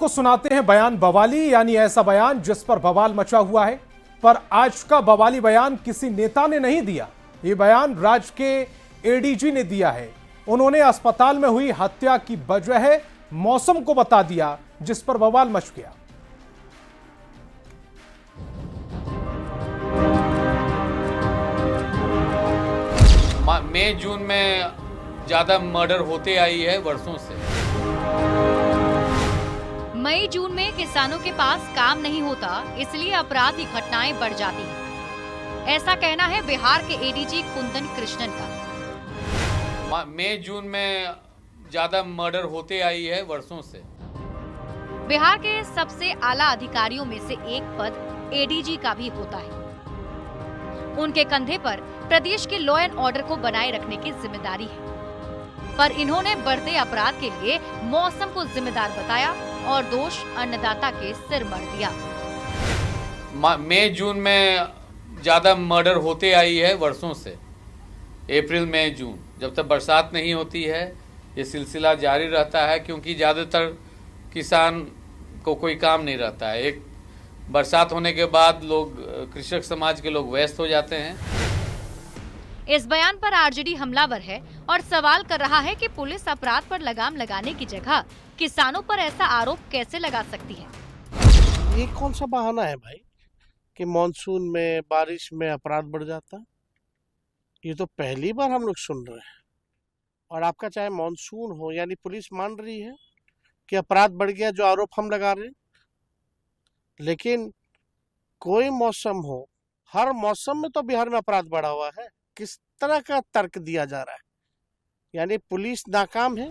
आपको सुनाते हैं बयान बवाली, यानी ऐसा बयान जिस पर बवाल मचा हुआ है। पर आज का बवाली बयान किसी नेता ने नहीं दिया, ये बयान राज्य के एडीजी ने दिया है। उन्होंने अस्पताल में हुई हत्या की वजह मौसम को बता दिया, जिस पर बवाल मच गया। मई जून में ज्यादा मर्डर होते आई है वर्षों से। मई जून में किसानों के पास काम नहीं होता, इसलिए अपराध की घटनाएं बढ़ जाती हैं। ऐसा कहना है बिहार के एडीजी कुंदन कृष्णन का। मई जून में ज्यादा मर्डर होते आई है वर्षों से। बिहार के सबसे आला अधिकारियों में से एक पद एडीजी का भी होता है। उनके कंधे पर प्रदेश के लॉ एंड ऑर्डर को बनाए रखने की जिम्मेदारी है, पर इन्होंने बढ़ते अपराध के लिए मौसम को जिम्मेदार बताया और दोष अन्नदाता के सिर मर दिया। मई जून में ज्यादा मर्डर होते आई है वर्षों से। अप्रैल मई जून जब तक बरसात नहीं होती है ये सिलसिला जारी रहता है, क्योंकि ज्यादातर किसान को कोई काम नहीं रहता है। एक बरसात होने के बाद लोग, कृषक समाज के लोग व्यस्त हो जाते हैं। इस बयान पर आरजेडी हमलावर है और सवाल कर रहा है कि पुलिस अपराध पर लगाम लगाने की जगह किसानों पर ऐसा आरोप कैसे लगा सकती है। ये कौन सा बहाना है भाई कि मॉनसून में बारिश में अपराध बढ़ जाता? ये तो पहली बार हम लोग सुन रहे हैं। और आपका चाहे मॉनसून हो, यानी पुलिस मान रही है कि अपराध बढ़ गया, जो आरोप हम लगा रहे हैं। लेकिन कोई मौसम हो, हर मौसम में तो बिहार में अपराध बढ़ा हुआ है। किस तरह का तर्क दिया जा रहा है? यानी पुलिस नाकाम है।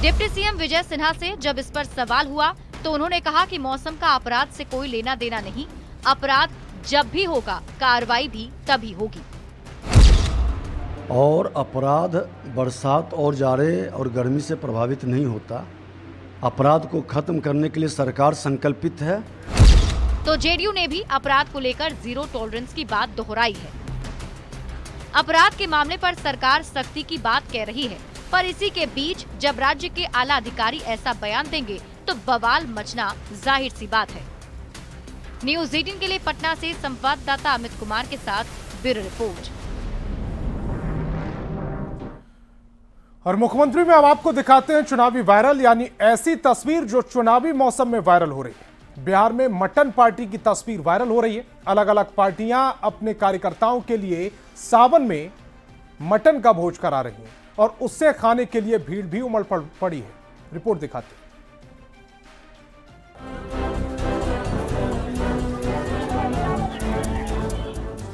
डिप्टी सीएम विजय सिन्हा से जब इस पर सवाल हुआ तो उन्होंने कहा कि मौसम का अपराध से कोई लेना देना नहीं, अपराध जब भी होगा कार्रवाई भी तभी होगी। और अपराध बरसात और जाड़े और गर्मी से प्रभावित नहीं होता। अपराध को खत्म करने के लिए सरकार संकल्पित है। तो जेडीयू ने भी अपराध को लेकर जीरो टॉलरेंस की बात दोहराई है। अपराध के मामले पर सरकार सख्ती की बात कह रही है, पर इसी के बीच जब राज्य के आला अधिकारी ऐसा बयान देंगे तो बवाल मचना जाहिर सी बात है। न्यूज़ 18 के लिए पटना से संवाददाता अमित कुमार के साथ ब्यूरो रिपोर्ट। और मुख्यमंत्री में अब आपको दिखाते हैं चुनावी वायरल, यानी ऐसी तस्वीर जो चुनावी मौसम में वायरल हो रही है। बिहार में मटन पार्टी की तस्वीर वायरल हो रही है। अलग अलग पार्टियां अपने कार्यकर्ताओं के लिए सावन में मटन का भोज करा रही हैं और उससे खाने के लिए भीड़ भी उमड़ पड़ी है। रिपोर्ट दिखाते हैं।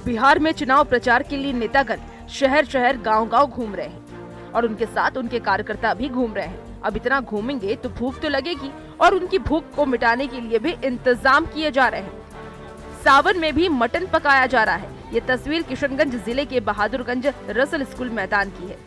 बिहार में चुनाव प्रचार के लिए नेतागण शहर शहर गांव-गांव घूम रहे हैं और उनके साथ उनके कार्यकर्ता भी घूम रहे हैं। अब इतना घूमेंगे तो भूख तो लगेगी और उनकी भूख को मिटाने के लिए भी इंतजाम किए जा रहे हैं। सावन में भी मटन पकाया जा रहा है। ये तस्वीर किशनगंज जिले के बहादुरगंज रसल स्कूल मैदान की है,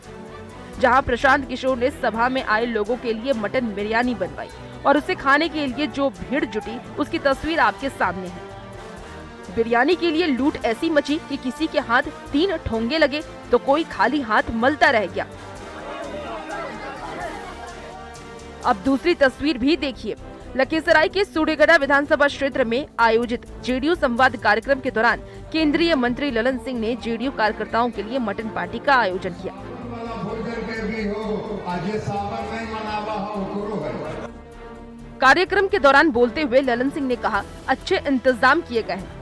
जहां प्रशांत किशोर ने सभा में आए लोगों के लिए मटन बिरयानी बनवाई और उसे खाने के लिए जो भीड़ जुटी उसकी तस्वीर आपके सामने है। बिरयानी के लिए लूट ऐसी मची कि किसी के हाथ 3 ठोंगे लगे तो कोई खाली हाथ मलता रह गया। अब दूसरी तस्वीर भी देखिए। लखीसराय के सूर्यगढ़ा विधानसभा क्षेत्र में आयोजित जेडीयू संवाद कार्यक्रम के दौरान केंद्रीय मंत्री ललन सिंह ने जेडीयू कार्यकर्ताओं के लिए मटन पार्टी का आयोजन किया। कार्यक्रम के दौरान बोलते हुए ललन सिंह ने कहा, अच्छे इंतजाम किए गए हैं।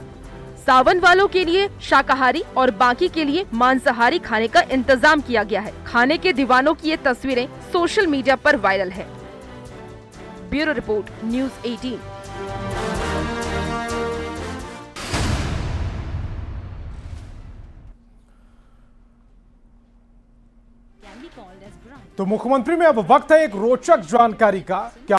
सावन वालों के लिए शाकाहारी और बाकी के लिए मांसाहारी खाने का इंतजाम किया गया है। खाने के दीवानों की ये तस्वीरें सोशल मीडिया पर वायरल है। Bureau report, news 18। तो मुख्यमंत्री में अब वक्त है एक रोचक जानकारी का। क्या